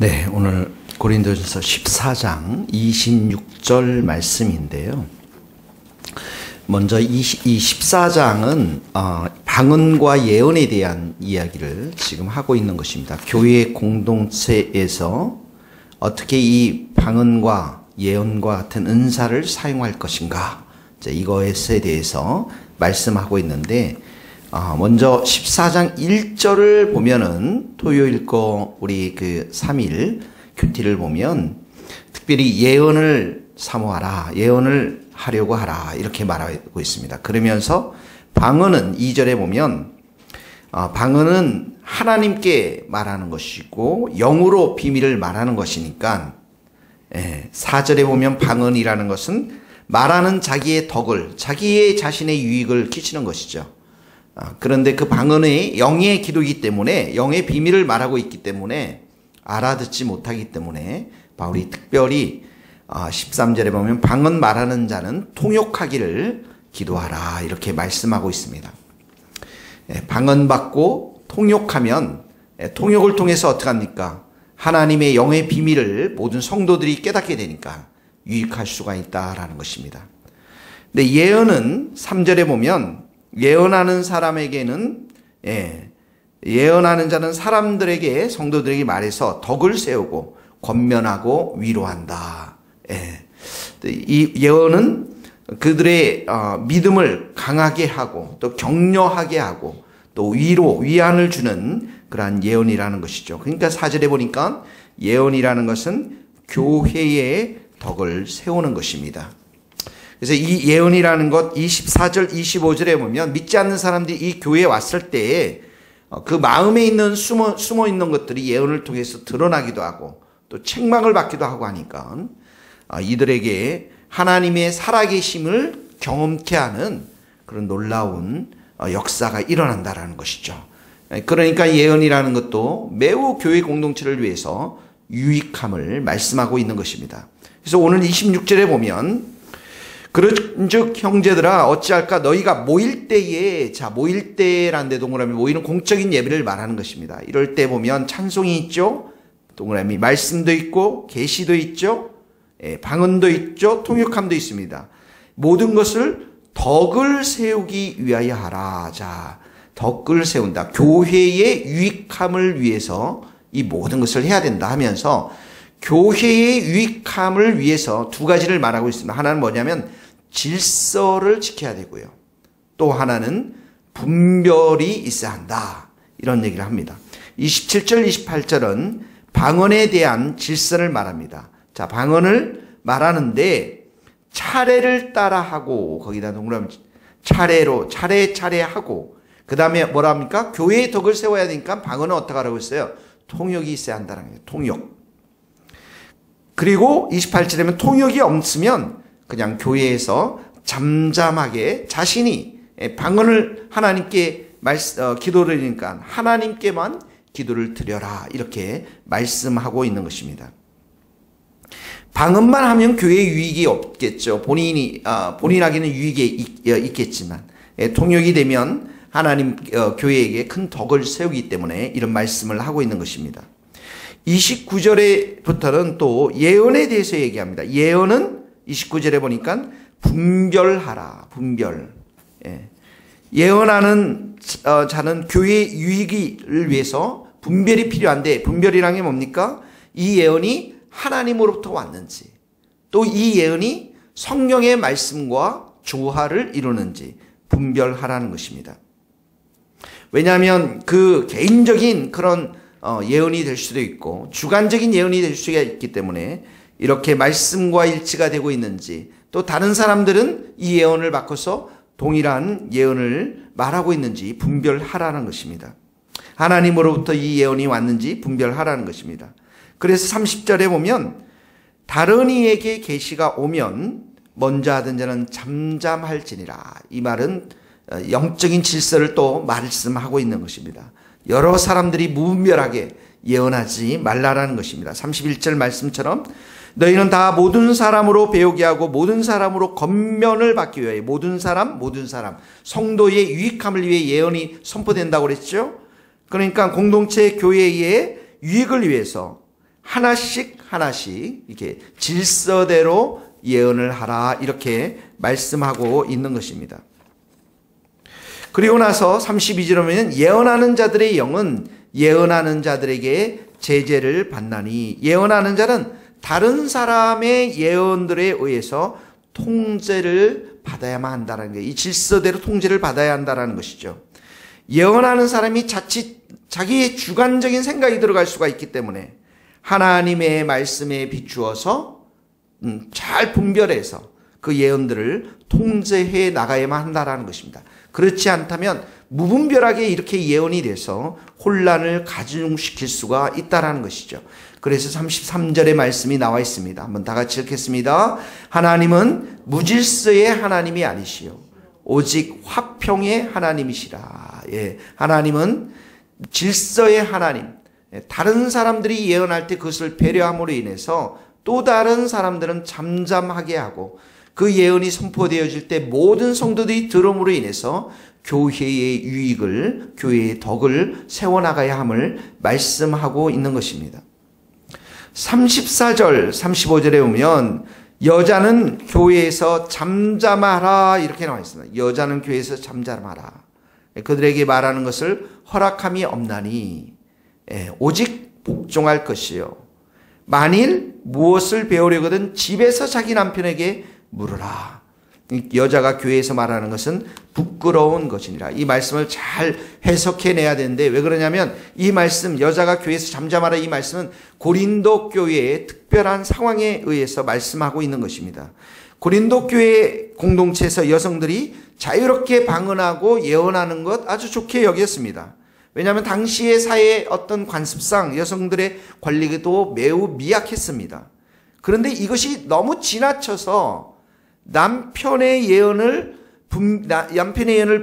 네, 오늘 고린도전서 14장 26절 말씀인데요. 먼저 이 14장은 방언과 예언에 대한 이야기를 지금 하고 있는 것입니다. 교회 공동체에서 어떻게 이 방언과 예언과 같은 은사를 사용할 것인가, 이것에 대해서 말씀하고 있는데, 먼저 14장 1절을 보면은 토요일 거 우리 그 3일 큐티를 보면 특별히 예언을 사모하라, 예언을 하려고 하라, 이렇게 말하고 있습니다. 그러면서 방언은 2절에 보면 방언은 하나님께 말하는 것이고 영으로 비밀을 말하는 것이니까, 4절에 보면 방언이라는 것은 말하는 자기의 덕을, 자기의 자신의 유익을 끼치는 것이죠. 그런데 그 방언이 영의 기도이기 때문에, 영의 비밀을 말하고 있기 때문에 알아듣지 못하기 때문에 바울이 특별히 13절에 보면 방언 말하는 자는 통역하기를 기도하라, 이렇게 말씀하고 있습니다. 방언 받고 통역하면 통역을 통해서 어떻게 합니까? 하나님의 영의 비밀을 모든 성도들이 깨닫게 되니까 유익할 수가 있다라는 것입니다. 근데 예언은 3절에 보면 예언하는 사람에게는, 예언하는 자는 사람들에게, 성도들에게 말해서 덕을 세우고 권면하고 위로한다. 이 예언은 그들의 믿음을 강하게 하고 또 격려하게 하고 또 위안을 주는 그러한 예언이라는 것이죠. 그러니까 4절에 보니까 예언이라는 것은 교회의 덕을 세우는 것입니다. 그래서 이 예언이라는 것 24절 25절에 보면 믿지 않는 사람들이 이 교회에 왔을 때 그 마음에 있는 숨어 있는 것들이 예언을 통해서 드러나기도 하고 또 책망을 받기도 하고 하니까 이들에게 하나님의 살아계심을 경험케 하는 그런 놀라운 역사가 일어난다라는 것이죠. 그러니까 예언이라는 것도 매우 교회 공동체를 위해서 유익함을 말씀하고 있는 것입니다. 그래서 오늘 26절에 보면 그런즉 형제들아 어찌할까 너희가 모일 때에, 모일 때라는 데 동그라미 모이는 공적인 예배를 말하는 것입니다. 이럴 때 보면 찬송이 있죠, 동그라미 말씀도 있고 계시도 있죠, 방언도 있죠, 통역함도 있습니다. 모든 것을 덕을 세우기 위하여 하라. 덕을 세운다, 교회의 유익함을 위해서 이 모든 것을 해야 된다 하면서 교회의 유익함을 위해서 두 가지를 말하고 있습니다. 하나는 뭐냐면 질서를 지켜야 되고요, 또 하나는 분별이 있어야 한다, 이런 얘기를 합니다. 27절 28절은 방언에 대한 질서를 말합니다. 방언을 말하는데 차례를 따라하고, 거기다 동그라미 차례로 차례 하고, 그 다음에 뭐라 합니까? 교회의 덕을 세워야 되니까 방언은 어떻게 하라고 했어요? 통역이 있어야 한다는 거예요. 통역. 그리고 28절에면 통역이 없으면 그냥 교회에서 잠잠하게 자신이 방언을 하나님께 기도를 드리니까 하나님께만 기도를 드려라, 이렇게 말씀하고 있는 것입니다. 방언만 하면 교회에 유익이 없겠죠. 본인에게는 유익이 있겠지만 통역이 되면 하나님 교회에게 큰 덕을 세우기 때문에 이런 말씀을 하고 있는 것입니다. 29절에부터는 또 예언에 대해서 얘기합니다. 예언은 29절에 보니까 분별하라, 분별. 예언하는 자는 교회의 유익을 위해서 분별이 필요한데, 분별이란 게 뭡니까? 이 예언이 하나님으로부터 왔는지, 또 이 예언이 성령의 말씀과 조화를 이루는지 분별하라는 것입니다. 왜냐하면 그 개인적인 그런 예언이 될 수도 있고 주관적인 예언이 될 수가 있기 때문에 이렇게 말씀과 일치가 되고 있는지, 또 다른 사람들은 이 예언을 바꿔서 동일한 예언을 말하고 있는지 분별하라는 것입니다. 하나님으로부터 이 예언이 왔는지 분별하라는 것입니다. 그래서 30절에 보면 다른 이에게 계시가 오면 먼저 하던 자는 잠잠할지니라. 이 말은 영적인 질서를 또 말씀하고 있는 것입니다. 여러 사람들이 무분별하게 예언하지 말라라는 것입니다. 31절 말씀처럼 너희는 다 모든 사람으로 배우게 하고 모든 사람으로 권면을 받기 위하여, 모든 사람 성도의 유익함을 위해 예언이 선포된다고 그랬죠. 그러니까 공동체 교회의 유익을 위해서 하나씩 이렇게 질서대로 예언을 하라 이렇게 말씀하고 있는 것입니다. 그리고 나서 32절에 보면 예언하는 자들의 영은 예언하는 자들에게 제재를 받나니 예언하는 자는 다른 사람의 예언들에 의해서 통제를 받아야만 한다는 거예요. 이 질서대로 통제를 받아야 한다는 것이죠. 예언하는 사람이 자칫 자기의 주관적인 생각이 들어갈 수가 있기 때문에 하나님의 말씀에 비추어서 잘 분별해서 그 예언들을 통제해 나가야만 한다는 것입니다. 그렇지 않다면 무분별하게 이렇게 예언이 돼서 혼란을 가중시킬 수가 있다는 것이죠. 그래서 33절의 말씀이 나와 있습니다. 한번 다 같이 읽겠습니다. 하나님은 무질서의 하나님이 아니시요 오직 화평의 하나님이시라. 예, 하나님은 질서의 하나님. 다른 사람들이 예언할 때 그것을 배려함으로 인해서 또 다른 사람들은 잠잠하게 하고 그 예언이 선포되어질 때 모든 성도들이 들음으로 인해서 교회의 유익을, 교회의 덕을 세워나가야 함을 말씀하고 있는 것입니다. 34절, 35절에 보면 여자는 교회에서 잠잠하라 이렇게 나와 있습니다. 여자는 교회에서 잠잠하라. 그들에게 말하는 것을 허락함이 없나니 오직 복종할 것이요. 만일 무엇을 배우려거든 집에서 자기 남편에게 물으라. 여자가 교회에서 말하는 것은 부끄러운 것이니라. 이 말씀을 잘 해석해내야 되는데 왜 그러냐면 이 말씀 여자가 교회에서 잠잠하라 이 말씀은 고린도 교회의 특별한 상황에 의해서 말씀하고 있는 것입니다. 고린도 교회 공동체에서 여성들이 자유롭게 방언하고 예언하는 것 아주 좋게 여겼습니다. 왜냐하면 당시의 사회의 어떤 관습상 여성들의 권리도 매우 미약했습니다. 그런데 이것이 너무 지나쳐서 남편의 예언을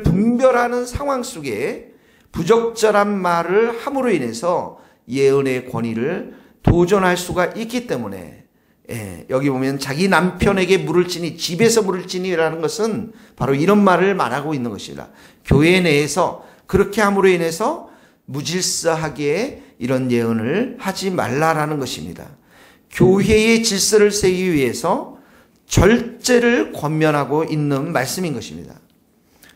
분별하는 상황 속에 부적절한 말을 함으로 인해서 예언의 권위를 도전할 수가 있기 때문에 여기 보면 자기 남편에게 물을 지니 집에서 물을 지니라는 것은 바로 이런 말을 말하고 있는 것입니다. 교회 내에서 그렇게 함으로 인해서 무질서하게 이런 예언을 하지 말라라는 것입니다. 교회의 질서를 세우기 위해서 절제를 권면하고 있는 말씀인 것입니다.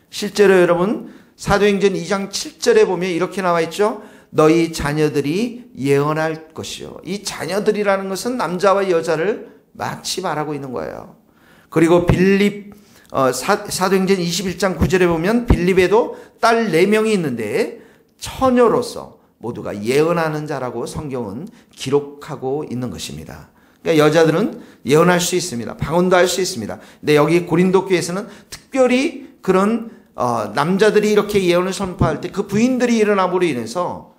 실제로 여러분 사도행전 2장 7절에 보면 이렇게 나와 있죠. 너희 자녀들이 예언할 것이요. 이 자녀들이라는 것은 남자와 여자를 마치 말하고 있는 거예요. 그리고 빌립 사도행전 21장 9절에 보면 빌립에도 딸 4명이 있는데 처녀로서 모두가 예언하는 자라고 성경은 기록하고 있는 것입니다. 그러니까 여자들은 예언할 수 있습니다. 방언도 할 수 있습니다. 근데 여기 고린도 교회에서는 특별히 그런 남자들이 이렇게 예언을 선포할 때 그 부인들이 일어남으로 인해서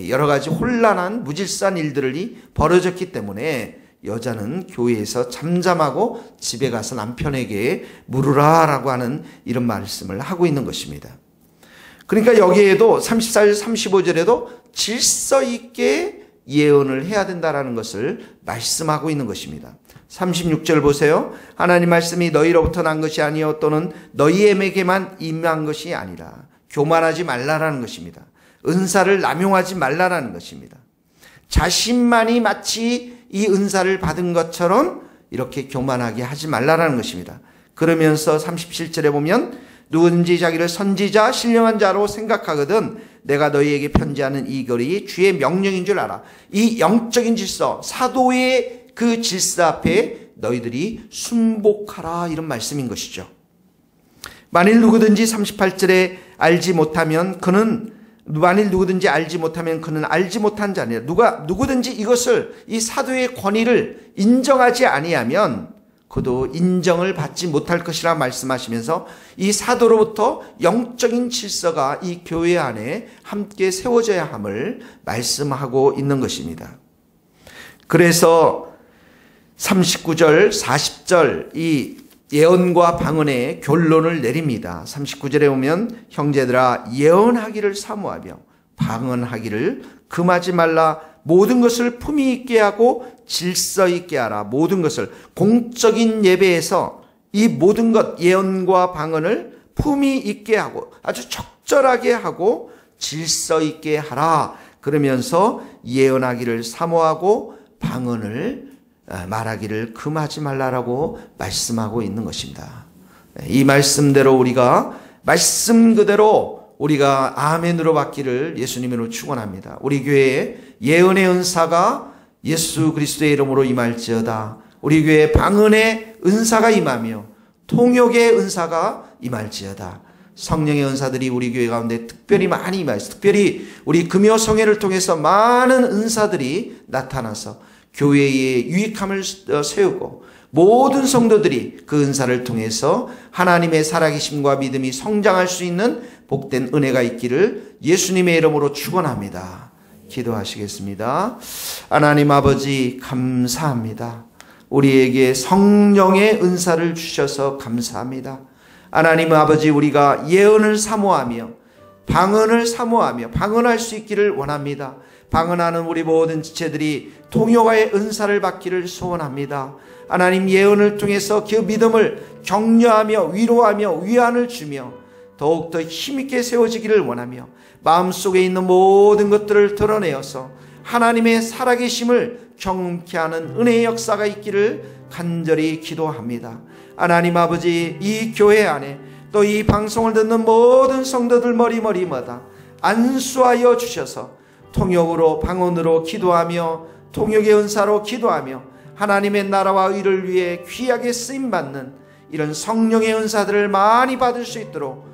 여러 가지 혼란한 무질서한 일들이 벌어졌기 때문에 여자는 교회에서 잠잠하고 집에 가서 남편에게 물으라라고 하는 이런 말씀을 하고 있는 것입니다. 그러니까 여기에도 34절 35절에도 질서 있게 예언을 해야 된다라는 것을 말씀하고 있는 것입니다. 36절 보세요. 하나님 말씀이 너희로부터 난 것이 아니요 또는 너희에게만 임한 것이 아니라 교만하지 말라라는 것입니다. 은사를 남용하지 말라라는 것입니다. 자신만이 마치 이 은사를 받은 것처럼 이렇게 교만하게 하지 말라라는 것입니다. 그러면서 37절에 보면 누구든지 자기를 선지자 신령한 자로 생각하거든 내가 너희에게 편지하는 이 글이 주의 명령인 줄 알아. 이 영적인 질서 사도의 그 질서 앞에 너희들이 순복하라 이런 말씀인 것이죠. 만일 누구든지 38절에 알지 못하면 그는 알지 못한 자니라. 누구든지 이것을 이 사도의 권위를 인정하지 아니하면 그도 인정을 받지 못할 것이라 말씀하시면서 이 사도로부터 영적인 질서가 이 교회 안에 함께 세워져야 함을 말씀하고 있는 것입니다. 그래서 39절, 40절 이 예언과 방언의 결론을 내립니다. 39절에 보면 형제들아 예언하기를 사모하며 방언하기를 금하지 말라. 모든 것을 품위 있게 하고 질서 있게 하라. 모든 것을 공적인 예배에서 이 모든 것 예언과 방언을 품위 있게 하고 아주 적절하게 하고 질서 있게 하라. 그러면서 예언하기를 사모하고 방언을 말하기를 금하지 말라라고 말씀하고 있는 것입니다. 이 말씀대로 우리가 말씀 그대로 우리가 아멘으로 받기를 예수님으로 축원합니다. 우리 교회에 예언의 은사가 예수 그리스도의 이름으로 임할지어다. 우리 교회에 방언의 은사가 임하며 통역의 은사가 임할지어다. 성령의 은사들이 우리 교회 가운데 특별히 많이 임하여서 특별히 우리 금요성회를 통해서 많은 은사들이 나타나서 교회의 유익함을 세우고 모든 성도들이 그 은사를 통해서 하나님의 살아계심과 믿음이 성장할 수 있는 복된 은혜가 있기를 예수님의 이름으로 축원합니다. 기도하시겠습니다. 하나님 아버지 감사합니다. 우리에게 성령의 은사를 주셔서 감사합니다. 하나님 아버지 우리가 예언을 사모하며 방언을 사모하며 방언할 수 있기를 원합니다. 방언하는 우리 모든 지체들이 통역의 은사를 받기를 소원합니다. 하나님 예언을 통해서 그 믿음을 격려하며 위로하며 위안을 주며 더욱더 힘있게 세워지기를 원하며 마음속에 있는 모든 것들을 드러내어서 하나님의 살아계심을 경험케 하는 은혜의 역사가 있기를 간절히 기도합니다. 하나님 아버지 이 교회 안에 또 이 방송을 듣는 모든 성도들 머리마다 안수하여 주셔서 통역으로 방언으로 기도하며 통역의 은사로 기도하며 하나님의 나라와 의를 위해 귀하게 쓰임받는 이런 성령의 은사들을 많이 받을 수 있도록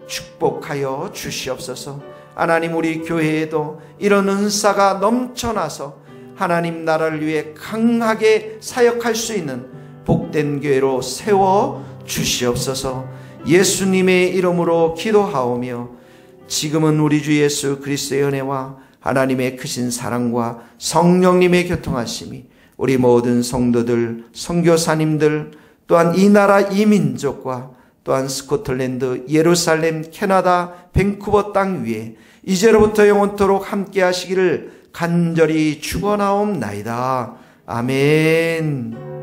축복하여 주시옵소서. 하나님 우리 교회에도 이런 은사가 넘쳐나서 하나님 나라를 위해 강하게 사역할 수 있는 복된 교회로 세워 주시옵소서. 예수님의 이름으로 기도하오며 지금은 우리 주 예수 그리스도의 은혜와 하나님의 크신 사랑과 성령님의 교통하심이 우리 모든 성도들, 선교사님들 또한 이 나라 이 민족과 또한 스코틀랜드, 예루살렘, 캐나다, 밴쿠버 땅 위에 이제로부터 영원토록 함께 하시기를 간절히 축원하옵나이다. 아멘.